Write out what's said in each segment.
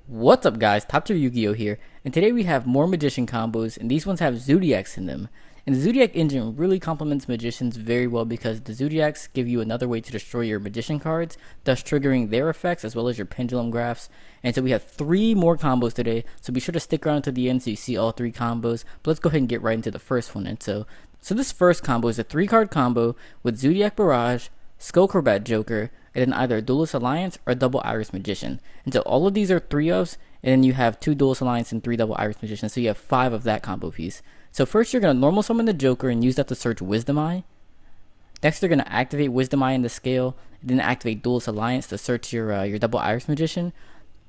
What's up guys, Top Tier Yu-Gi-Oh here, and today we have more Magician combos, and these ones have Zoodiacs in them. And the Zoodiac engine really complements Magicians very well because the Zoodiacs give you another way to destroy your Magician cards, thus triggering their effects as well as your Pendulumgraphs. And so we have 3 more combos today, so be sure to stick around to the end so you see all 3 combos. But let's go ahead and get right into the first one. And so this first combo is a 3-card combo with Zoodiac Barrage, Skullcrobat Joker, and then either a Duelist Alliance or a Double Iris Magician. And so all of these are 3-ofs, and then you have 2 Duelist Alliance and 3 Double Iris Magicians, so you have 5 of that combo piece. So first you're going to normal summon the Joker and use that to search Wisdom Eye. Next you're going to activate Wisdom Eye in the scale, and then activate Duelist Alliance to search your Double Iris Magician.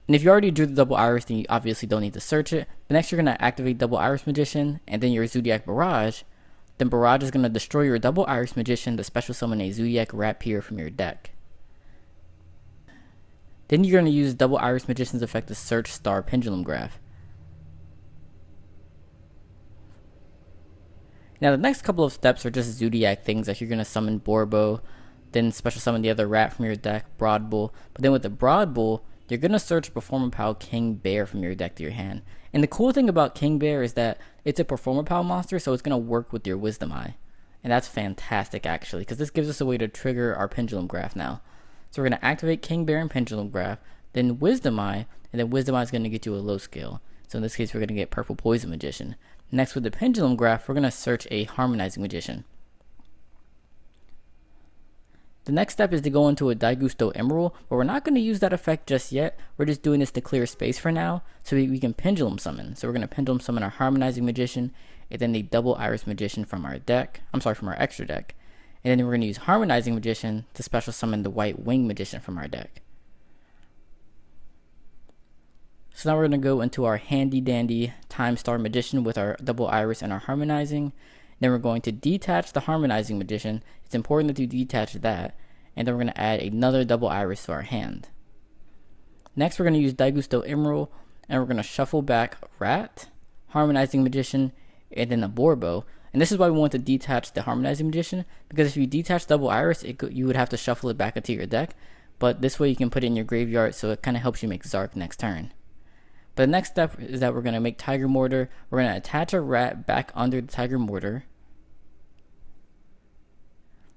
And if you already drew the Double Iris, then you obviously don't need to search it. But next you're going to activate Double Iris Magician, and then your Zoodiac Barrage. Then Barrage is going to destroy your Double Iris Magician to special summon a Zoodiac Ratpier from your deck. Then you're going to use Double Iris Magician's effect to search Star Pendulumgraph. Now the next couple of steps are just Zoodiac things, like you're going to summon Borbo, then special summon the other rat from your deck, Broad Bull. But then with the Broad Bull, you're going to search Performer Pal King Bear from your deck to your hand. And the cool thing about King Bear is that it's a Performer Pal monster, so it's going to work with your Wisdom Eye. And that's fantastic actually, because this gives us a way to trigger our Pendulumgraph now. So we're going to activate King Bear and Pendulumgraph, then Wisdom Eye, and then Wisdom Eye is going to get you a low scale. So in this case, we're going to get Purple Poison Magician. Next, with the Pendulumgraph, we're going to search a Harmonizing Magician. The next step is to go into a Daigusto Emeral, but we're not going to use that effect just yet. We're just doing this to clear space for now, so we can Pendulum Summon. So we're going to Pendulum Summon our Harmonizing Magician, and then the Double Iris Magician from our deck. from our extra deck. And then we're going to use Harmonizing Magician to special summon the White Wing Magician from our deck. So now we're going to go into our handy dandy Timestar Magician with our Double Iris and our Harmonizing. Then we're going to detach the Harmonizing Magician. It's important that you detach that. And then we're going to add another Double Iris to our hand. Next we're going to use Daigusto Emeral, and we're going to shuffle back Rat, Harmonizing Magician, and then a Borbo. And this is why we want to detach the Harmonizing Magician, because if you detach Double Iris, you would have to shuffle it back into your deck. But this way you can put it in your graveyard, so it kind of helps you make Zark next turn. But the next step is that we're going to make Tiger Mortar. We're going to attach a rat back under the Tiger Mortar.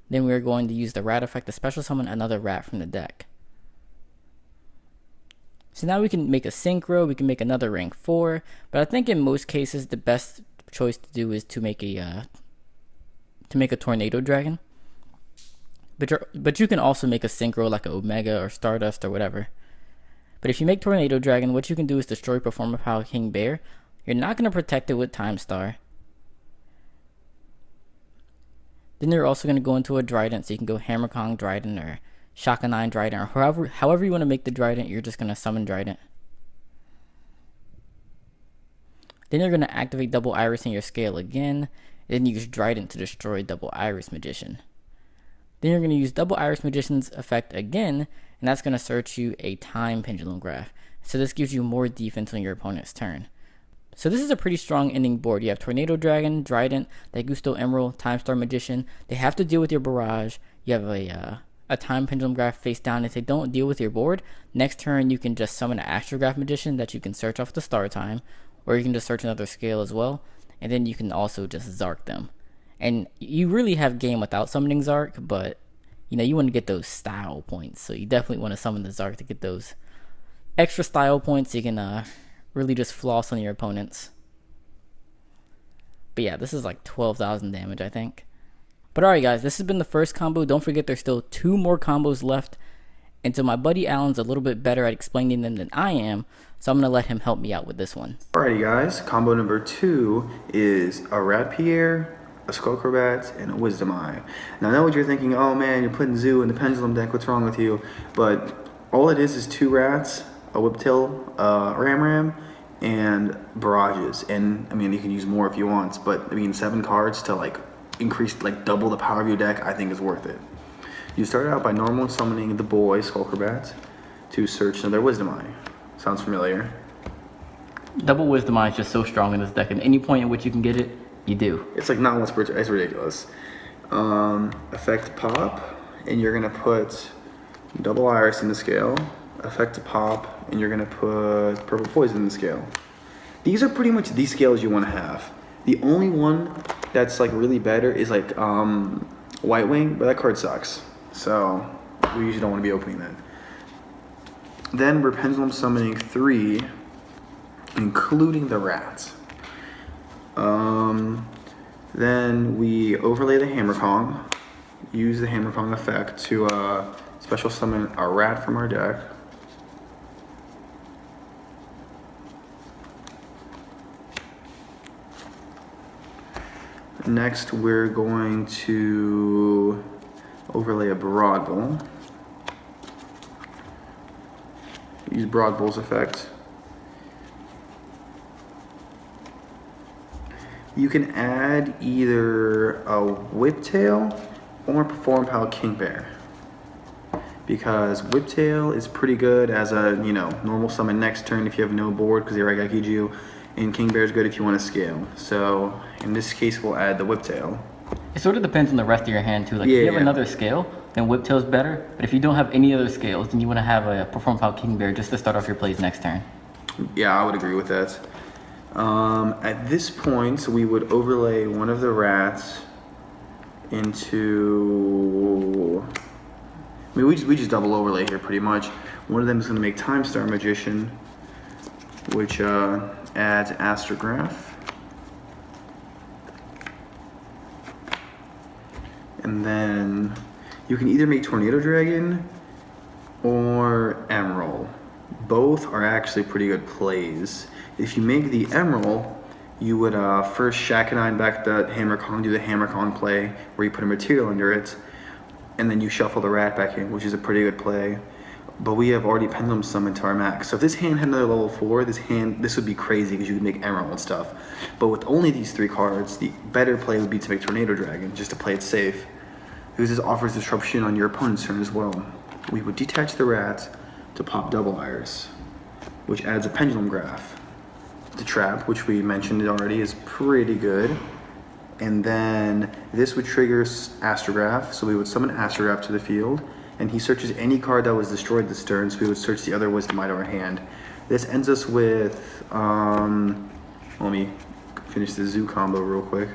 Then we're going to use the rat effect to special summon another rat from the deck. So now we can make a Synchro, we can make another rank 4, but I think in most cases the best choice to do is to make a Tornado Dragon. But you can also make a Synchro like a Omega or Stardust or whatever. But if you make Tornado Dragon, what you can do is destroy Performer Pal King Bear. You're not going to protect it with Timestar. Then you're also going to go into a Drident, so you can go Hammerkong Drident or Shaka 9 Drident, or however you want to make the Drident, you're just going to summon Drident. Then you're going to activate Double Iris in your scale again, and then use Drident to destroy Double Iris Magician. Then you're going to use Double Iris Magician's effect again, and that's going to search you a Time Pendulumgraph. So this gives you more defense on your opponent's turn. So this is a pretty strong ending board. You have Tornado Dragon, Drident, Daigusto Emeral, Timestar Magician. They have to deal with your Barrage. You have a Time Pendulumgraph face down. If they don't deal with your board, next turn you can just summon an Astrograph Magician that you can search off the Star Time, or you can just search another scale as well, and then you can also just Zark them. And you really have game without summoning Zark, but you want to get those style points, so you definitely want to summon the Zark to get those extra style points. So you can really just floss on your opponents. But yeah, this is like 12,000 damage, I think. But alright guys, this has been the first combo. Don't forget there's still 2 more combos left. And so my buddy Alan's a little bit better at explaining them than I am, so I'm going to let him help me out with this one. Alrighty guys, combo number 2 is a Ratpier, a Skullcrobat, and a Wisdom Eye. Now I know what you're thinking, oh man, you're putting Zoo in the Pendulum deck, what's wrong with you? But all it is 2 rats, a Whiptail, Ram, and Barrages. And I mean, you can use more if you want, but I mean, 7 cards to like increase, like double the power of your deck, I think is worth it. You start out by normal summoning the boy Skullcrobat to search another Wisdom Eye. Sounds familiar? Double Wisdom Eye is just so strong in this deck, and any point in which you can get it, you do. It's like not once per turn, it's ridiculous. Effect pop, and you're gonna put Double Iris in the scale, effect to pop, and you're gonna put purple poison in the scale. These are pretty much the scales you want to have. The only one that's like really better is like White Wing, but that card sucks. So we usually don't want to be opening that. Then we're pendulum summoning 3, including the rats. Then we overlay the Hammerkong, use the Hammerkong effect to special summon a rat from our deck. Next, we're going to overlay a Broadbull. Use Broadbull's effect. You can add either a Whiptail or Perform Pal King Bear, because Whiptail is pretty good as a normal summon next turn if you have no board because they Raigeki you, and King Bear is good if you want to scale. So in this case, we'll add the Whiptail. It sort of depends on the rest of your hand too. Like if you have another scale, then Whiptail's better. But if you don't have any other scales, then you want to have a Perform Pal King Bear just to start off your plays next turn. Yeah, I would agree with that. At this point, we would overlay one of the rats into... I mean, we just double overlay here pretty much. One of them is going to make Timestar Magician, which adds Astrograph. And then you can either make Tornado Dragon or Emeral. Both are actually pretty good plays. If you make the Emeral, you would first Shakanine back the Hammerkong, do the Hammerkong play where you put a material under it, and then you shuffle the rat back in, which is a pretty good play. But we have already Pendulum summoned to our max. So if this hand had another level 4, this would be crazy because you could make Emeral and stuff. But with only these 3 cards, the better play would be to make Tornado Dragon, just to play it safe, because this offers disruption on your opponent's turn as well. We would detach the rat to pop Double Iris, which adds a Pendulumgraph. The trap, which we mentioned already, is pretty good. And then this would trigger Astrograph, so we would summon Astrograph to the field, and he searches any card that was destroyed this turn, so we would search the other Wisdom out of our hand. This ends us with, let me finish the Zoo combo real quick.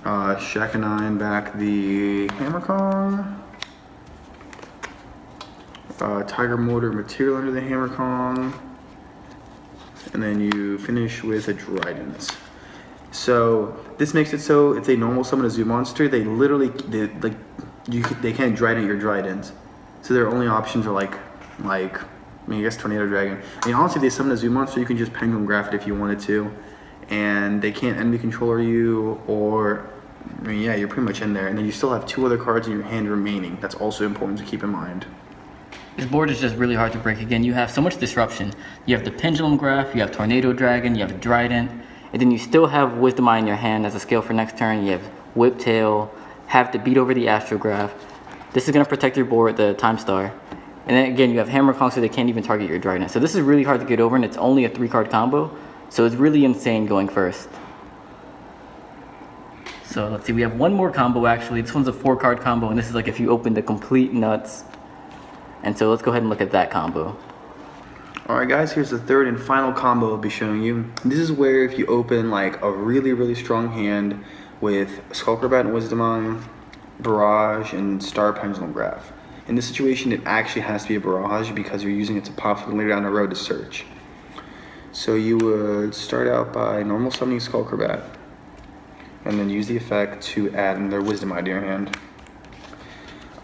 Shakanine back the Hammerkong. Tiger Mortar material under the Hammerkong. And then you finish with a Drident. So this makes it so if they normal summon a Zoo monster, they literally they can't Drident your Drident. So their only options are like I guess Tornado Dragon. I mean, honestly, if they summon a Zoo monster, you can just Pendulumgraph it if you wanted to, and they can't enemy controller you, or I mean, yeah, you're pretty much in there. And then you still have 2 other cards in your hand remaining. That's also important to keep in mind. This board is just really hard to break. Again, you have so much disruption. You have the Pendulumgraph, you have Tornado Dragon, you have Drident, and then you still have Wisdom Eye in your hand as a scale for next turn. You have Whiptail, have to beat over the Astrograph. This is going to protect your board, the Timestar. And then again, you have Hammerkong, so they can't even target your Drident. So this is really hard to get over, and it's only a 3-card combo. So it's really insane going first. So let's see, we have one more combo actually. This one's a 4-card combo, and this is like if you open the complete nuts. And so let's go ahead and look at that combo. Alright guys, here's the 3rd and final combo I'll be showing you. This is where if you open like a really strong hand with Skullcrobat and Wisdom Eye, Barrage, and Star Pendulumgraph. In this situation, it actually has to be a Barrage because you're using it to pop something later down the road to search. So you would start out by normal summoning Skullcrobat, and then use the effect to add another Wisdom Eye to your hand.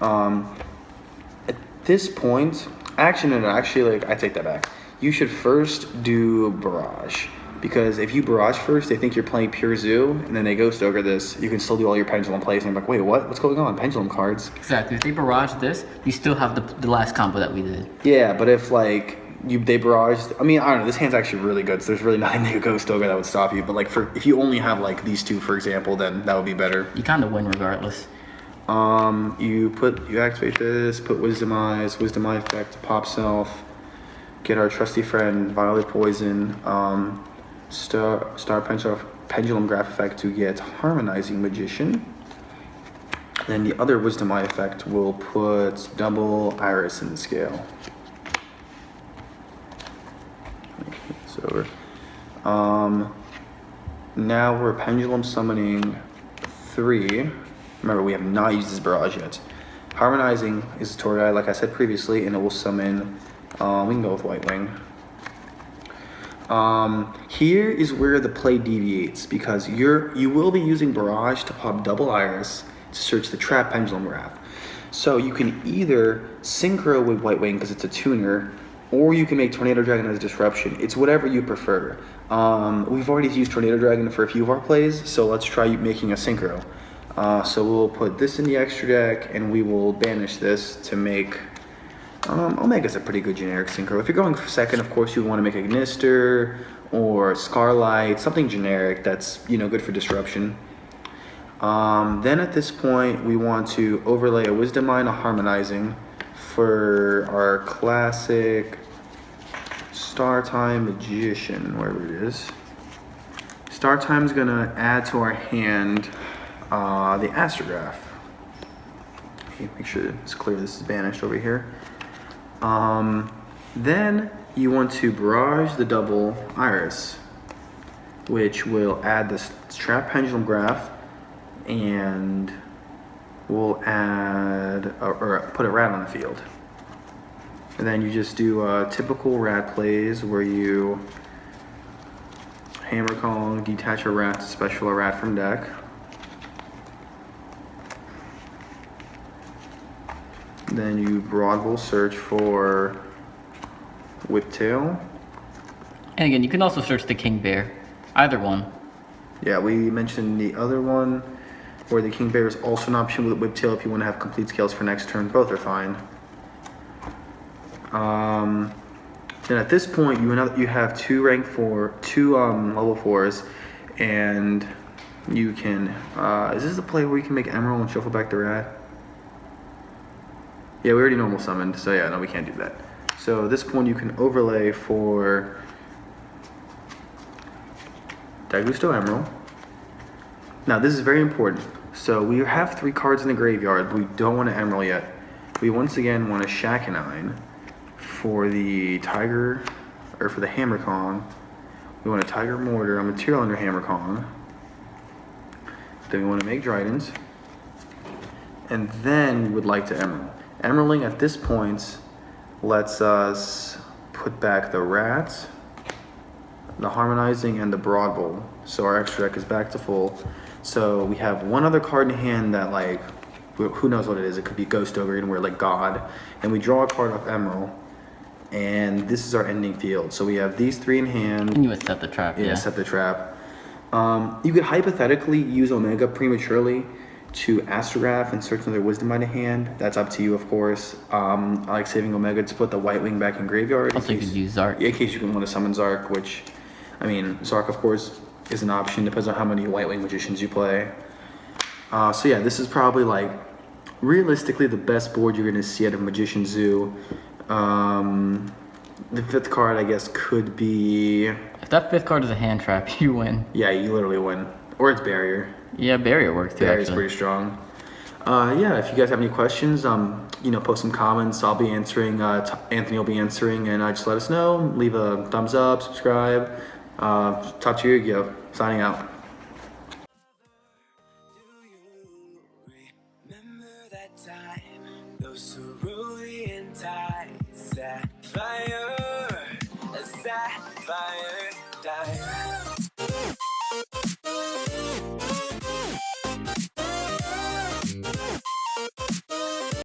At this point, I take that back. You should first do Barrage, because if you Barrage first, they think you're playing pure Zoo, and then they Ghost Ogre this. You can still do all your Pendulum plays, and they're like, wait, what? What's going on? Pendulum cards. Exactly. If they Barrage this, you still have the last combo that we did. Yeah, but if they Barrage, I mean, I don't know, this hand's actually really good, so there's really nothing that Ghost Ogre that would stop you. But if you only have these 2, for example, then that would be better. You kind of win regardless. You activate this, put Wisdom Eye effect to pop self, get our trusty friend Violet Poison, Star Pendulumgraph effect to get Harmonizing Magician. Then the other Wisdom Eye effect will put Double Iris in the scale. Now we're pendulum summoning 3. Remember, we have not used this barrage yet. Harmonizing is a Torii, like I said previously, and it will summon, we can go with White Wing. Here is where the play deviates, because you will be using Barrage to pop double Iris to search the trap Pendulumgraph. So you can either Synchro with White Wing because it's a tuner, or you can make Tornado Dragon as a disruption. It's whatever you prefer. We've already used Tornado Dragon for a few of our plays, so let's try making a Synchro. So we'll put this in the extra deck, and we will banish this to make Omega's a pretty good generic Synchro. If you're going for second, of course, you want to make a Gnister or Scarlight, something generic that's good for disruption. Then at this point, we want to overlay a Wisdom Mine, a Harmonizing for our classic Star Time Magician, wherever it is. Star Time's gonna add to our hand the Astrograph. Okay, make sure it's clear this is banished over here. Then you want to barrage the double Iris, which will add this trap Pendulumgraph, and we'll add or put a rat on the field. And then you just do typical rat plays where you Hammerkong, detach a rat to special a rat from deck. Then you Broadwell search for Whiptail. And again, you can also search the King Bear, either one. Yeah, we mentioned the other one, where the King Bear is also an option with Whiptail if you want to have complete scales for next turn. Both are fine. Then at this point, you have two level 4s, and you can. Is this the play where you can make Emeral and shuffle back the rat? Yeah, we already normal summoned, so yeah, no, we can't do that. So at this point, you can overlay for Dagusto Emeral. Now this is very important. So we have 3 cards in the graveyard, but we don't want to Emeral yet. We once again want a Shakanine for the Tiger, or for the Hammerkong. We want a Tiger Mortar, a material under Hammerkong. Then we want to make Drident. And then we would like to Emeral. Emeraling at this point lets us put back the rat, the Harmonizing, and the Broadwell. So our extra deck is back to full. So we have one other card in hand that, like, who knows what it is. It could be Ghost Ogre, and we're like God. And we draw a card off Emeral, and this is our ending field. So we have these 3 in hand. And you would set the trap, yeah. Set the trap. You could hypothetically use Omega prematurely to Astrograph and search another Wisdom Mine in hand. That's up to you, of course. I like saving Omega to put the White Wing back in graveyard. Also, you could use Zark. In case you want to summon Zark, which, I mean, Zark, of course, is an option. Depends on how many White Wing Magicians you play. So yeah, this is probably, like, realistically the best board you're going to see out of Magician Zoo. The 5th card, I guess, could be... If that 5th card is a hand trap, you win. Yeah, you literally win. Or it's Barrier. Yeah, Barrier works too, Barrier's pretty strong. Yeah, if you guys have any questions, post some comments. I'll be answering. Anthony will be answering, and just let us know. Leave a thumbs up, subscribe. Talk to you, Yu-Gi-Oh! Signing out. Those cerulean tides, sapphire, a sapphire diamond.